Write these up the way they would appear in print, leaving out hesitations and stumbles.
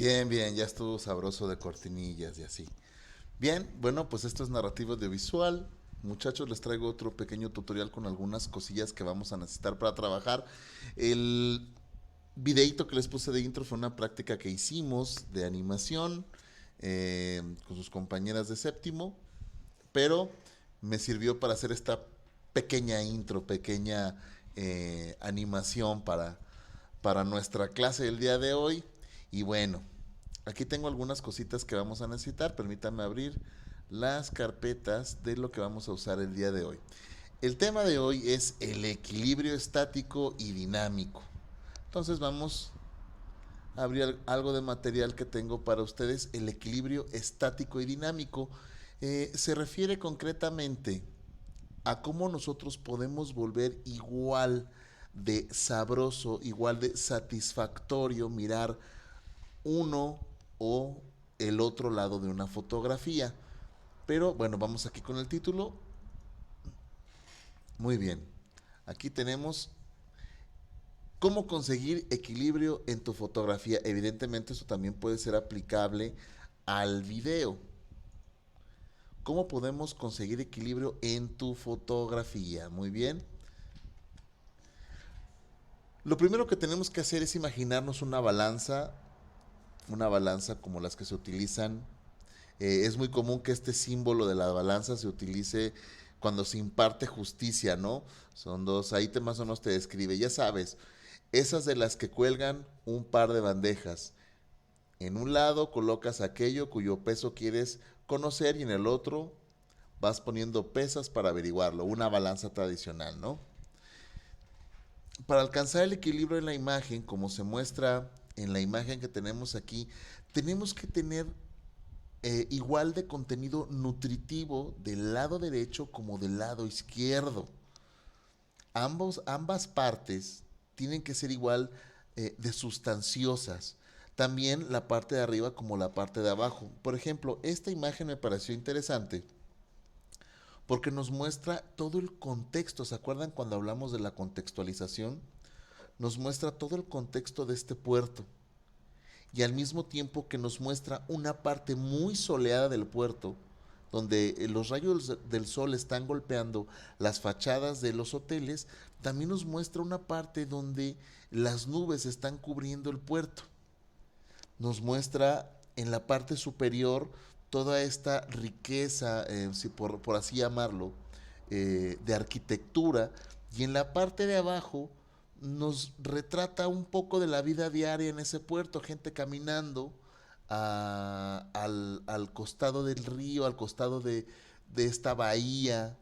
Bien, bien, ya estuvo sabroso de cortinillas y así. Bien, bueno, pues esto es narrativo audiovisual. Muchachos, les traigo otro pequeño tutorial con algunas cosillas que vamos a necesitar para trabajar. El videíto que les puse de intro fue una práctica que hicimos de animación con sus compañeras de séptimo, pero me sirvió para hacer esta pequeña intro, pequeña animación para nuestra clase del día de hoy. Y bueno, aquí tengo algunas cositas que vamos a necesitar. Permítanme abrir las carpetas de lo que vamos a usar el día de hoy. El tema de hoy es el equilibrio estático y dinámico. Entonces vamos a abrir algo de material que tengo para ustedes. El equilibrio estático y dinámico se refiere concretamente a cómo nosotros podemos volver igual de sabroso, igual de satisfactorio mirar uno o el otro lado de una fotografía. Pero bueno, vamos aquí con el título. Muy bien. Aquí tenemos cómo conseguir equilibrio en tu fotografía. Evidentemente eso también puede ser aplicable al video. ¿Cómo podemos conseguir equilibrio en tu fotografía? Muy bien. Lo primero que tenemos que hacer es imaginarnos una balanza como las que se utilizan. Es muy común que este símbolo de la balanza se utilice cuando se imparte justicia, ¿no? Son dos, ahí te más o menos te describe, ya sabes, esas de las que cuelgan un par de bandejas. En un lado colocas aquello cuyo peso quieres conocer y en el otro vas poniendo pesas para averiguarlo, una balanza tradicional, ¿no? Para alcanzar el equilibrio en la imagen, como se muestra en la imagen que tenemos aquí, tenemos que tener igual de contenido nutritivo del lado derecho como del lado izquierdo. Ambas partes tienen que ser igual de sustanciosas. También la parte de arriba como la parte de abajo. Por ejemplo, esta imagen me pareció interesante porque nos muestra todo el contexto. ¿Se acuerdan cuando hablamos de la contextualización? Nos muestra todo el contexto de este puerto y al mismo tiempo que nos muestra una parte muy soleada del puerto, donde los rayos del sol están golpeando las fachadas de los hoteles, también nos muestra una parte donde las nubes están cubriendo el puerto. Nos muestra en la parte superior toda esta riqueza, si por así llamarlo, de arquitectura, y en la parte de abajo nos retrata un poco de la vida diaria en ese puerto, gente caminando al costado del río, al costado de esta bahía,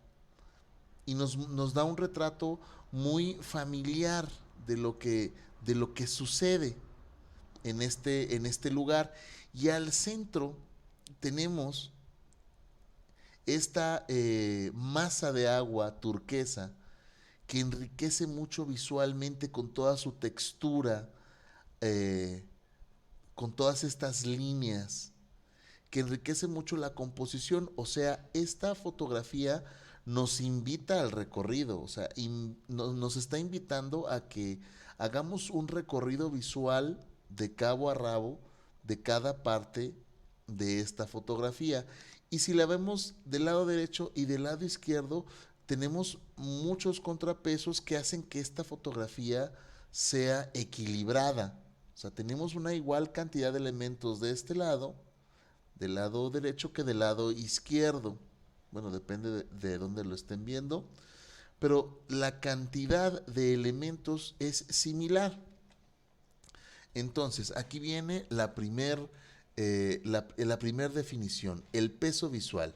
y nos da un retrato muy familiar de lo que sucede en este lugar. Y al centro tenemos esta masa de agua turquesa que enriquece mucho visualmente con toda su textura, eh, con todas estas líneas, que enriquece mucho la composición. O sea, esta fotografía nos invita al recorrido, o sea, nos está invitando a que hagamos un recorrido visual de cabo a rabo de cada parte de esta fotografía. Y si la vemos del lado derecho y del lado izquierdo, tenemos muchos contrapesos que hacen que esta fotografía sea equilibrada. O sea, tenemos una igual cantidad de elementos de este lado, del lado derecho, que del lado izquierdo. Bueno, depende de dónde lo estén viendo, pero la cantidad de elementos es similar. Entonces, aquí viene la primer definición, el peso visual.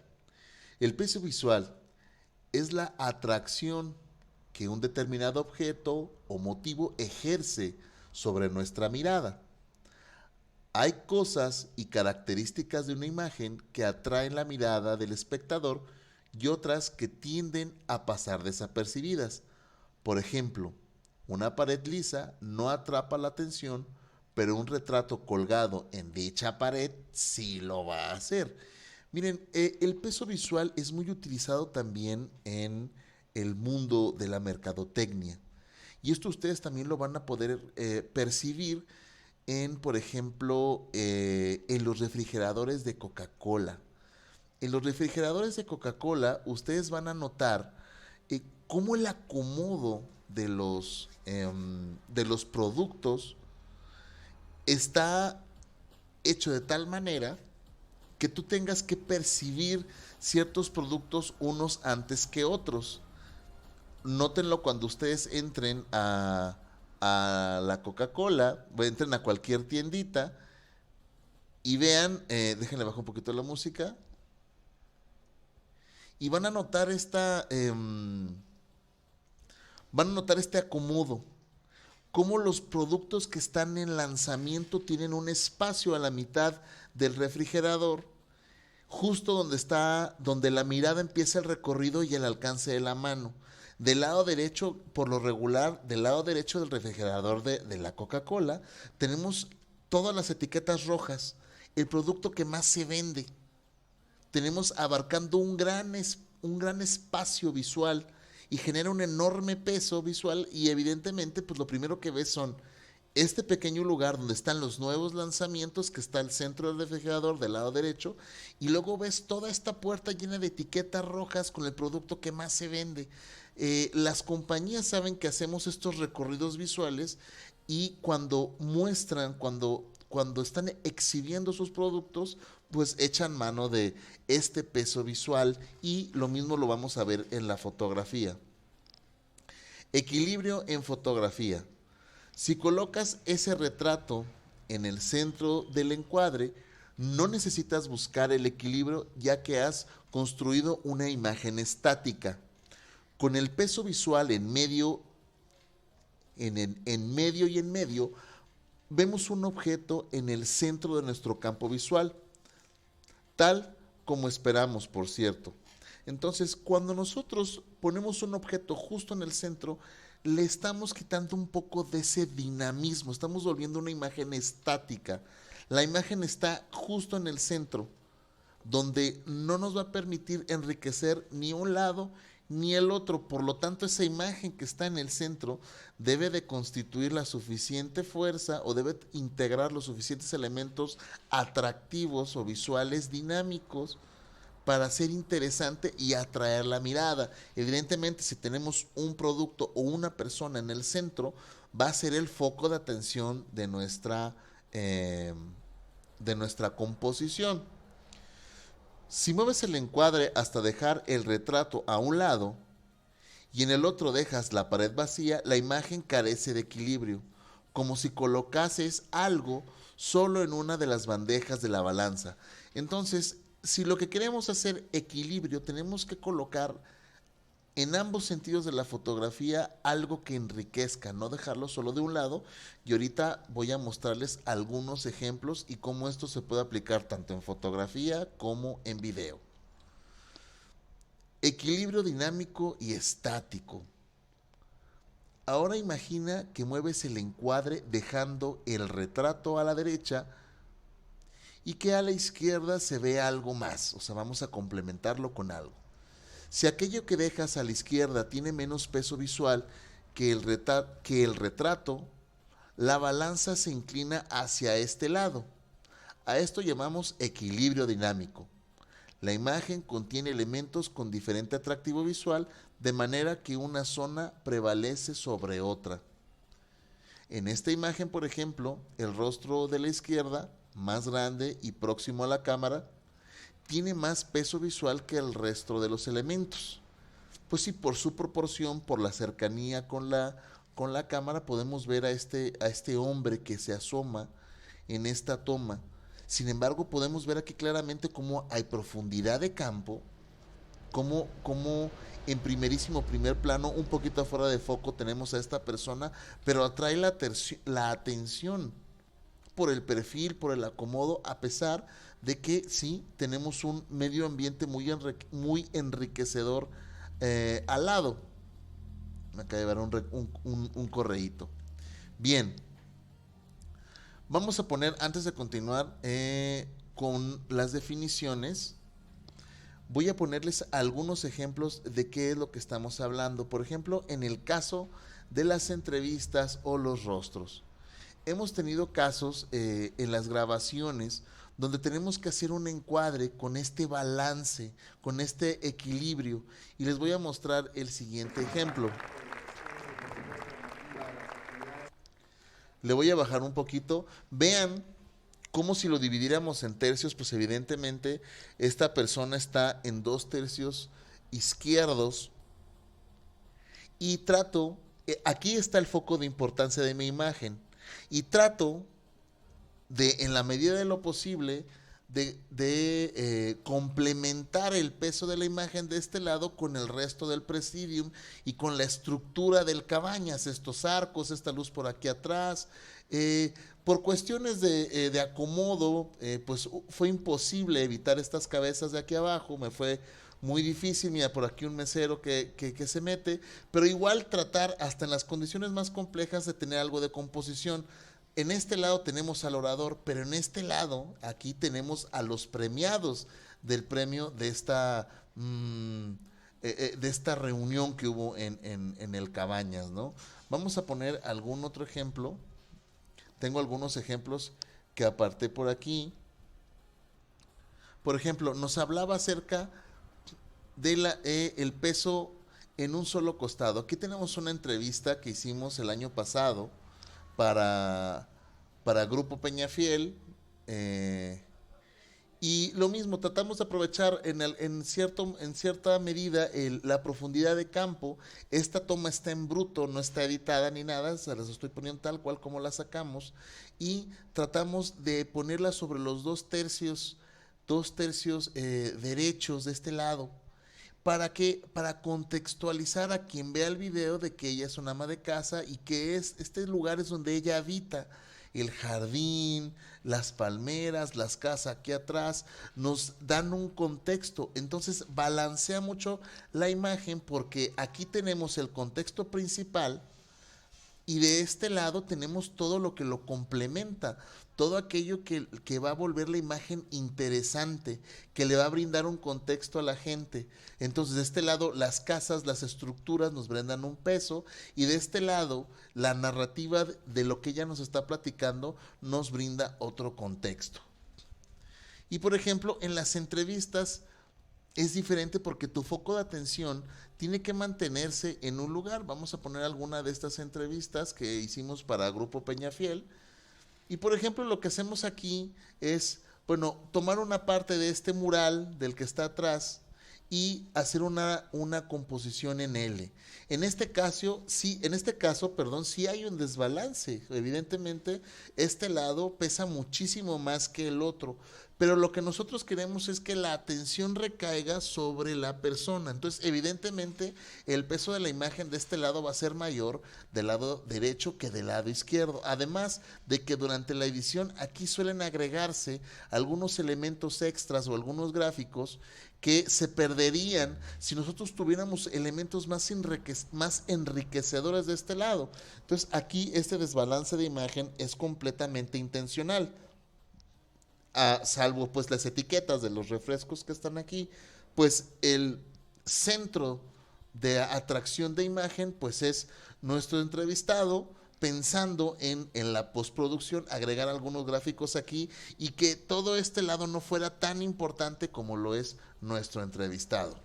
El peso visual es la atracción que un determinado objeto o motivo ejerce sobre nuestra mirada. Hay cosas y características de una imagen que atraen la mirada del espectador y otras que tienden a pasar desapercibidas. Por ejemplo, una pared lisa no atrapa la atención, pero un retrato colgado en dicha pared sí lo va a hacer. Miren, el peso visual es muy utilizado también en el mundo de la mercadotecnia. Y esto ustedes también lo van a poder percibir en, por ejemplo, en los refrigeradores de Coca-Cola. En los refrigeradores de Coca-Cola, ustedes van a notar cómo el acomodo de los productos está hecho de tal manera que tú tengas que percibir ciertos productos unos antes que otros. Nótenlo cuando ustedes entren a la Coca-Cola, entren a cualquier tiendita y vean, déjenle bajar un poquito la música, y van a notar este acomodo, cómo los productos que están en lanzamiento tienen un espacio a la mitad del refrigerador, justo donde la mirada empieza el recorrido y el alcance de la mano. Del lado derecho, por lo regular, del lado derecho del refrigerador de la Coca-Cola, tenemos todas las etiquetas rojas, el producto que más se vende. Tenemos abarcando un gran espacio visual y genera un enorme peso visual, y evidentemente pues lo primero que ves son este pequeño lugar donde están los nuevos lanzamientos, que está el centro del refrigerador del lado derecho, y luego ves toda esta puerta llena de etiquetas rojas con el producto que más se vende. Las compañías saben que hacemos estos recorridos visuales, y cuando están exhibiendo sus productos, pues echan mano de este peso visual, y lo mismo lo vamos a ver en la fotografía. Equilibrio en fotografía. Si colocas ese retrato en el centro del encuadre, no necesitas buscar el equilibrio, ya que has construido una imagen estática. Con el peso visual en medio y en medio, vemos un objeto en el centro de nuestro campo visual, tal como esperamos, por cierto. Entonces, cuando nosotros ponemos un objeto justo en el centro, le estamos quitando un poco de ese dinamismo, estamos volviendo una imagen estática. La imagen está justo en el centro, donde no nos va a permitir enriquecer ni un lado ni el otro. Por lo tanto, esa imagen que está en el centro debe de constituir la suficiente fuerza, o debe integrar los suficientes elementos atractivos o visuales dinámicos para ser interesante y atraer la mirada. Evidentemente, si tenemos un producto o una persona en el centro, va a ser el foco de atención de nuestra composición. Si mueves el encuadre hasta dejar el retrato a un lado y en el otro dejas la pared vacía, la imagen carece de equilibrio, como si colocases algo solo en una de las bandejas de la balanza. Entonces, si lo que queremos hacer equilibrio, tenemos que colocar en ambos sentidos de la fotografía algo que enriquezca, no dejarlo solo de un lado. Y ahorita voy a mostrarles algunos ejemplos y cómo esto se puede aplicar tanto en fotografía como en video. Equilibrio dinámico y estático. Ahora imagina que mueves el encuadre dejando el retrato a la derecha y que a la izquierda se ve algo más, o sea, vamos a complementarlo con algo. Si aquello que dejas a la izquierda tiene menos peso visual que el retrato, la balanza se inclina hacia este lado. A esto llamamos equilibrio dinámico. La imagen contiene elementos con diferente atractivo visual, de manera que una zona prevalece sobre otra. En esta imagen, por ejemplo, el rostro de la izquierda, más grande y próximo a la cámara, tiene más peso visual que el resto de los elementos. Pues sí, por su proporción, por la cercanía con la cámara, podemos ver a este hombre que se asoma en esta toma. Sin embargo, podemos ver aquí claramente cómo hay profundidad de campo, cómo en primer plano, un poquito afuera de foco, tenemos a esta persona, pero atrae la atención por el perfil, por el acomodo, a pesar de que sí tenemos un medio ambiente muy enriquecedor al lado. Me acaba de llevar un correíto. Bien, vamos a poner, antes de continuar con las definiciones, voy a ponerles algunos ejemplos de qué es lo que estamos hablando. Por ejemplo, en el caso de las entrevistas o los rostros. hemos tenido casos en las grabaciones donde tenemos que hacer un encuadre con este balance, con este equilibrio. Y les voy a mostrar el siguiente ejemplo. Le voy a bajar un poquito. Vean cómo si lo dividiéramos en tercios, pues evidentemente esta persona está en 2 tercios izquierdos. Y trato, aquí está el foco de importancia de mi imagen. Y trato de, en la medida de lo posible, de complementar el peso de la imagen de este lado con el resto del presidium y con la estructura del Cabañas, estos arcos, esta luz por aquí atrás. Por cuestiones de acomodo, pues fue imposible evitar estas cabezas de aquí abajo, me fue muy difícil. Mira, por aquí un mesero que se mete, pero igual tratar hasta en las condiciones más complejas de tener algo de composición. En este lado tenemos al orador, pero en este lado aquí tenemos a los premiados del premio de esta reunión que hubo en el Cabañas, ¿no? Vamos a poner algún otro ejemplo. Tengo algunos ejemplos que aparté por aquí. Por ejemplo, nos hablaba acerca de el peso en un solo costado. Aquí tenemos una entrevista que hicimos el año pasado para, para Grupo Peñafiel. Y lo mismo, tratamos de aprovechar en cierta medida la profundidad de campo. Esta toma está en bruto, no está editada ni nada, se las estoy poniendo tal cual como la sacamos. Y tratamos de ponerla sobre los 2 tercios derechos de este lado. ¿Para qué? Para contextualizar a quien vea el video de que ella es una ama de casa y que este lugar es donde ella habita. El jardín, las palmeras, las casas aquí atrás, nos dan un contexto. Entonces balancea mucho la imagen porque aquí tenemos el contexto principal y de este lado tenemos todo lo que lo complementa, todo aquello que va a volver la imagen interesante, que le va a brindar un contexto a la gente. Entonces de este lado las casas, las estructuras nos brindan un peso y de este lado la narrativa de lo que ella nos está platicando nos brinda otro contexto. Y por ejemplo en las entrevistas es diferente porque tu foco de atención tiene que mantenerse en un lugar. Vamos a poner alguna de estas entrevistas que hicimos para Grupo Peñafiel. Y por ejemplo lo que hacemos aquí es, bueno, tomar una parte de este mural del que está atrás y hacer una composición en L. En este caso, perdón, sí hay un desbalance. Evidentemente, este lado pesa muchísimo más que el otro. Pero lo que nosotros queremos es que la atención recaiga sobre la persona. Entonces, evidentemente, el peso de la imagen de este lado va a ser mayor del lado derecho que del lado izquierdo. Además de que durante la edición aquí suelen agregarse algunos elementos extras o algunos gráficos que se perderían si nosotros tuviéramos elementos más enriquecedores de este lado. Entonces, aquí este desbalance de imagen es completamente intencional. Salvo pues las etiquetas de los refrescos que están aquí, pues el centro de atracción de imagen pues es nuestro entrevistado, pensando en la postproducción, agregar algunos gráficos aquí y que todo este lado no fuera tan importante como lo es nuestro entrevistado.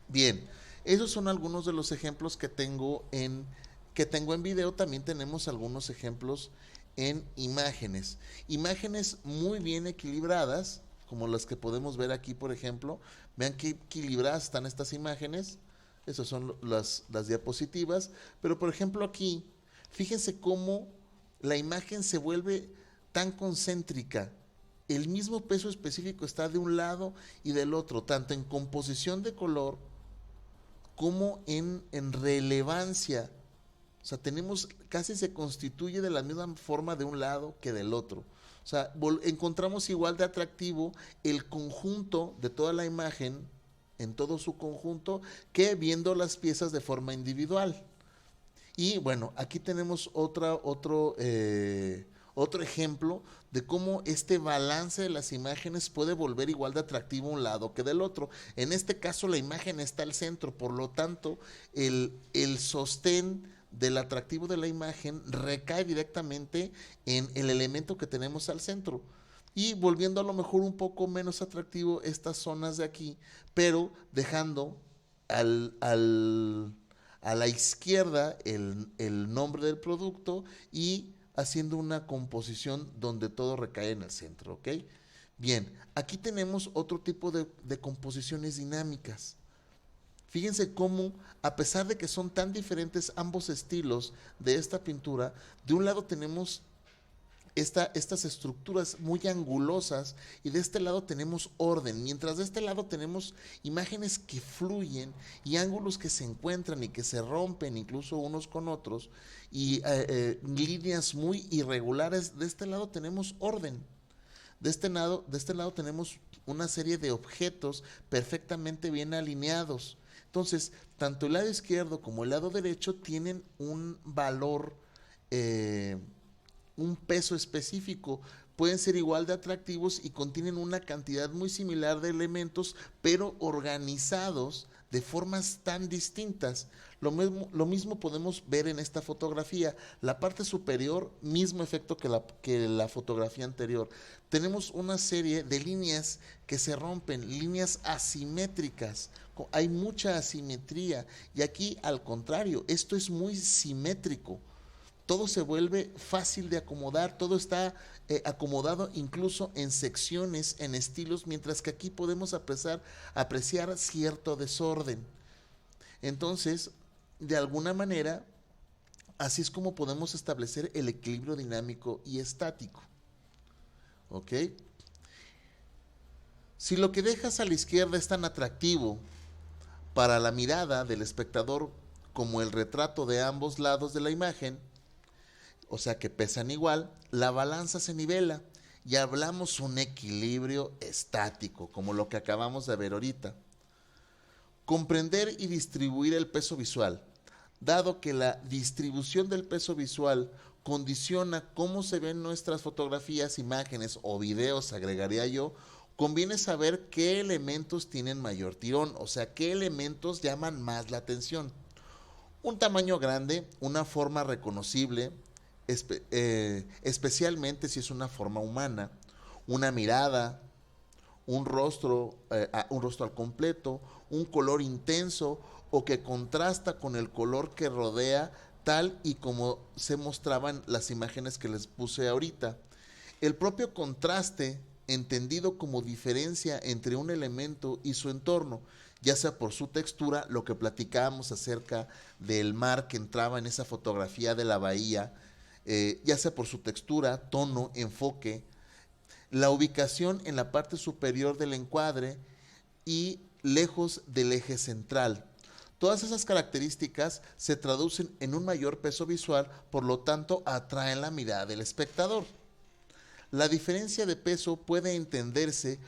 Bien, esos son algunos de los ejemplos que tengo en video. También tenemos algunos ejemplos en imágenes. Imágenes muy bien equilibradas, como las que podemos ver aquí, por ejemplo. Vean qué equilibradas están estas imágenes. Esas son las diapositivas. Pero, por ejemplo, aquí, fíjense cómo la imagen se vuelve tan concéntrica. El mismo peso específico está de un lado y del otro, tanto en composición de color como en relevancia. O sea, casi se constituye de la misma forma de un lado que del otro. O sea, encontramos igual de atractivo el conjunto de toda la imagen, en todo su conjunto, que viendo las piezas de forma individual. Y bueno, aquí tenemos otro ejemplo de cómo este balance de las imágenes puede volver igual de atractivo un lado que del otro. En este caso la imagen está al centro, por lo tanto el sostén del atractivo de la imagen recae directamente en el elemento que tenemos al centro y volviendo a lo mejor un poco menos atractivo estas zonas de aquí, pero dejando al, al, a la izquierda el nombre del producto y haciendo una composición donde todo recae en el centro, ¿ok? Bien, aquí tenemos otro tipo de composiciones dinámicas. Fíjense cómo, a pesar de que son tan diferentes ambos estilos de esta pintura, de un lado tenemos estas estructuras muy angulosas y de este lado tenemos orden, mientras de este lado tenemos imágenes que fluyen y ángulos que se encuentran y que se rompen incluso unos con otros y líneas muy irregulares. De este lado tenemos orden. De este lado tenemos una serie de objetos perfectamente bien alineados. Entonces, tanto el lado izquierdo como el lado derecho tienen un valor, eh, un peso específico. Pueden ser igual de atractivos y contienen una cantidad muy similar de elementos, pero organizados de formas tan distintas. Lo mismo podemos ver en esta fotografía. La parte superior, mismo efecto que la fotografía anterior. Tenemos una serie de líneas que se rompen, líneas asimétricas. Hay mucha asimetría y aquí al contrario, esto es muy simétrico. Todo se vuelve fácil de acomodar, todo está acomodado incluso en secciones, en estilos, mientras que aquí podemos apreciar cierto desorden. Entonces, de alguna manera, así es como podemos establecer el equilibrio dinámico y estático. ¿Ok? Si lo que dejas a la izquierda es tan atractivo para la mirada del espectador como el retrato de ambos lados de la imagen, o sea que pesan igual, la balanza se nivela y hablamos un equilibrio estático, como lo que acabamos de ver ahorita. Comprender y distribuir el peso visual. Dado que la distribución del peso visual condiciona cómo se ven nuestras fotografías, imágenes o videos, agregaría yo, conviene saber qué elementos tienen mayor tirón, o sea, qué elementos llaman más la atención. Un tamaño grande, una forma reconocible, especialmente si es una forma humana, una mirada, un rostro al completo, un color intenso o que contrasta con el color que rodea, tal y como se mostraban las imágenes que les puse ahorita. El propio contraste, entendido como diferencia entre un elemento y su entorno, ya sea por su textura, lo que platicábamos acerca del mar que entraba en esa fotografía de la bahía, ya sea por su textura, tono, enfoque, la ubicación en la parte superior del encuadre y lejos del eje central. Todas esas características se traducen en un mayor peso visual, por lo tanto atraen la mirada del espectador. La diferencia de peso puede entenderse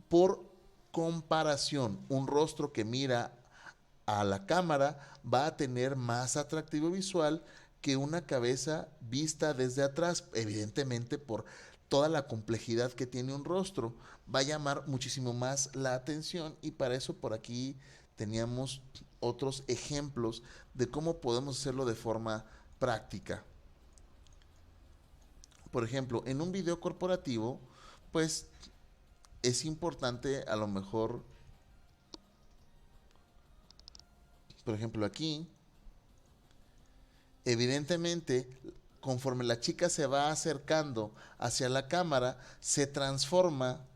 por comparación. Un rostro que mira a la cámara va a tener más atractivo visual que una cabeza vista desde atrás, evidentemente por toda la complejidad que tiene un rostro. Va a llamar muchísimo más la atención y para eso por aquí teníamos otros ejemplos de cómo podemos hacerlo de forma práctica. Por ejemplo, en un video corporativo, pues es importante a lo mejor, por ejemplo aquí, evidentemente, conforme la chica se va acercando hacia la cámara, se transforma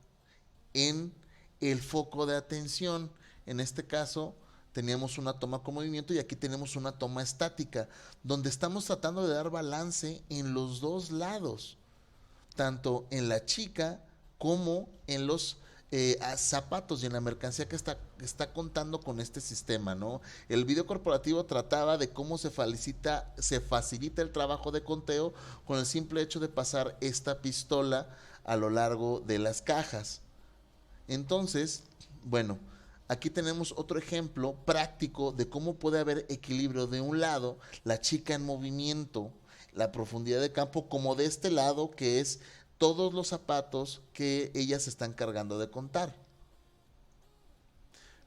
en el foco de atención. En este caso, teníamos una toma con movimiento y aquí tenemos una toma estática, donde estamos tratando de dar balance en los dos lados, tanto en la chica como en los zapatos y en la mercancía que está contando con este sistema, ¿no? El video corporativo trataba de cómo se facilita el trabajo de conteo con el simple hecho de pasar esta pistola a lo largo de las cajas. Entonces, bueno, aquí tenemos otro ejemplo práctico de cómo puede haber equilibrio de un lado, la chica en movimiento, la profundidad de campo, como de este lado que es todos los zapatos que ellas están cargando de contar.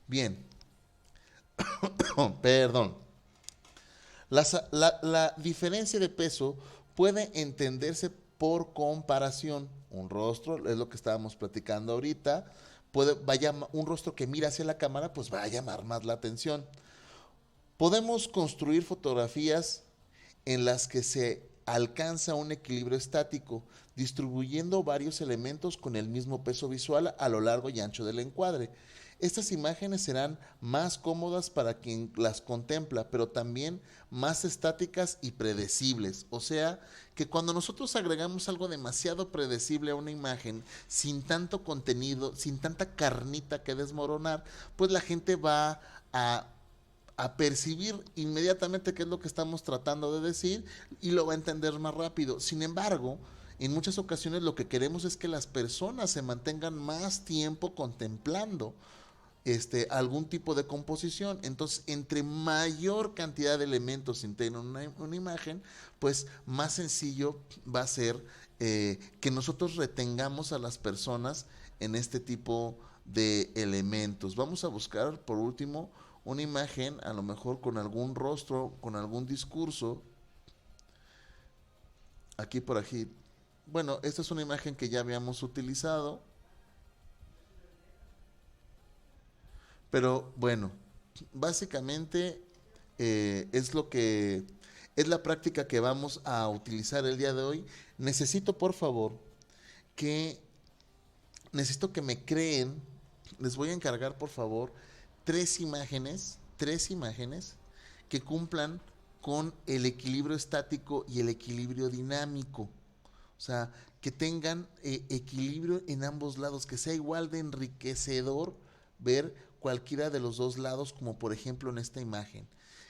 Bien, perdón. La diferencia de peso puede entenderse por comparación. Un rostro, es lo que estábamos platicando ahorita, un rostro que mira hacia la cámara, pues va a llamar más la atención. Podemos construir fotografías en las que se alcanza un equilibrio estático, distribuyendo varios elementos con el mismo peso visual a lo largo y ancho del encuadre. Estas imágenes serán más cómodas para quien las contempla, pero también más estáticas y predecibles. O sea, que cuando nosotros agregamos algo demasiado predecible a una imagen, sin tanto contenido, sin tanta carnita que desmoronar, pues la gente va a percibir inmediatamente qué es lo que estamos tratando de decir y lo va a entender más rápido. Sin embargo, en muchas ocasiones lo que queremos es que las personas se mantengan más tiempo contemplando algún tipo de composición. Entonces, entre mayor cantidad de elementos se integran en una imagen, pues más sencillo va a ser que nosotros retengamos a las personas en este tipo de elementos. Vamos a buscar, por último, una imagen, a lo mejor con algún rostro, con algún discurso. Aquí por aquí. Bueno, esta es una imagen que ya habíamos utilizado. Pero bueno, básicamente es lo que es la práctica que vamos a utilizar el día de hoy. Necesito, por favor, que necesito que me creen. Les voy a encargar, por favor, tres imágenes que cumplan con el equilibrio estático y el equilibrio dinámico. O sea, que tengan equilibrio en ambos lados, que sea igual de enriquecedor ver cualquiera de los dos lados, como por ejemplo en esta imagen.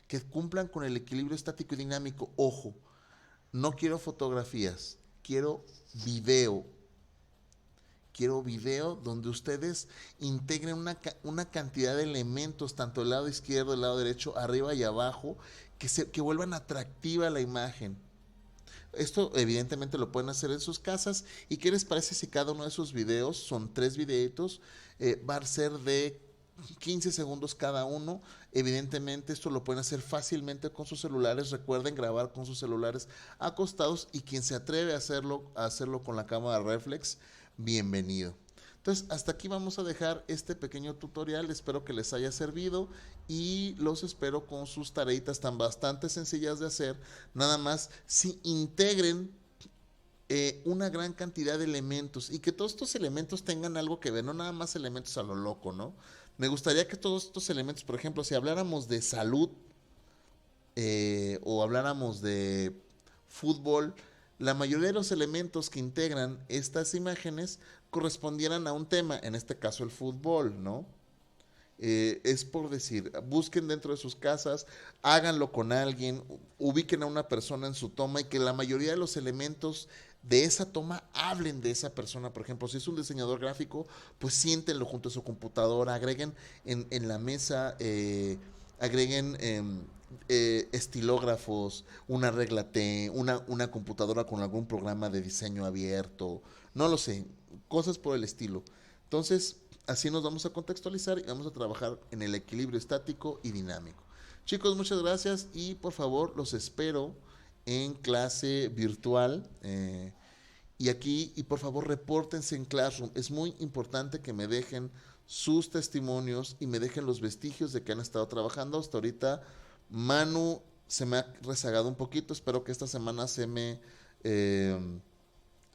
Que cumplan con el equilibrio estático y dinámico. Ojo, no quiero fotografías, video. Quiero video donde ustedes integren una cantidad de elementos, tanto del lado izquierdo, del lado derecho, arriba y abajo, que vuelvan atractiva la imagen. Esto evidentemente lo pueden hacer en sus casas. ¿Y qué les parece si cada uno de esos videos, son 3 videitos, va a ser de 15 segundos cada uno? Evidentemente esto lo pueden hacer fácilmente con sus celulares. Recuerden grabar con sus celulares acostados, y quien se atreve a hacerlo con la cámara reflex, bienvenido. Entonces, hasta aquí vamos a dejar este pequeño tutorial. Espero que les haya servido y los espero con sus tareitas tan bastante sencillas de hacer. Nada más, si integren una gran cantidad de elementos, y que todos estos elementos tengan algo que ver, no nada más elementos a lo loco, ¿no? Me gustaría que todos estos elementos, por ejemplo, si habláramos de salud o habláramos de fútbol, la mayoría de los elementos que integran estas imágenes correspondieran a un tema, en este caso el fútbol, ¿no? Es por decir, busquen dentro de sus casas, háganlo con alguien, ubiquen a una persona en su toma, y que la mayoría de los elementos de esa toma hablen de esa persona. Por ejemplo, si es un diseñador gráfico, pues siéntenlo junto a su computadora, agreguen en la mesa, agreguen estilógrafos, una regla T, una computadora con algún programa de diseño abierto, no lo sé, cosas por el estilo. Entonces, así nos vamos a contextualizar y vamos a trabajar en el equilibrio estático y dinámico. Chicos, muchas gracias, y por favor los espero en clase virtual. Y por favor repórtense en Classroom. Es muy importante que me dejen sus testimonios y me dejen los vestigios de que han estado trabajando. Hasta ahorita Manu se me ha rezagado un poquito, espero que esta semana se me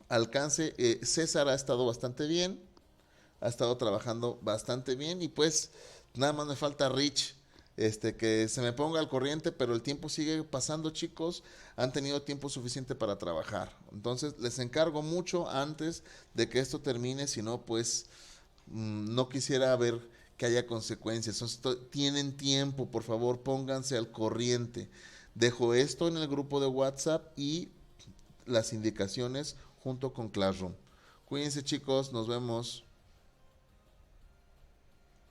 alcance. César ha estado bastante bien, ha estado trabajando bastante bien, y pues nada más me falta Rich, que se me ponga al corriente, pero el tiempo sigue pasando, chicos. Han tenido tiempo suficiente para trabajar. Entonces les encargo mucho antes de que esto termine, si no, pues no quisiera ver que haya consecuencias. Tienen tiempo, por favor, pónganse al corriente. Dejo esto en el grupo de WhatsApp y las indicaciones junto con Classroom. Cuídense, chicos, nos vemos.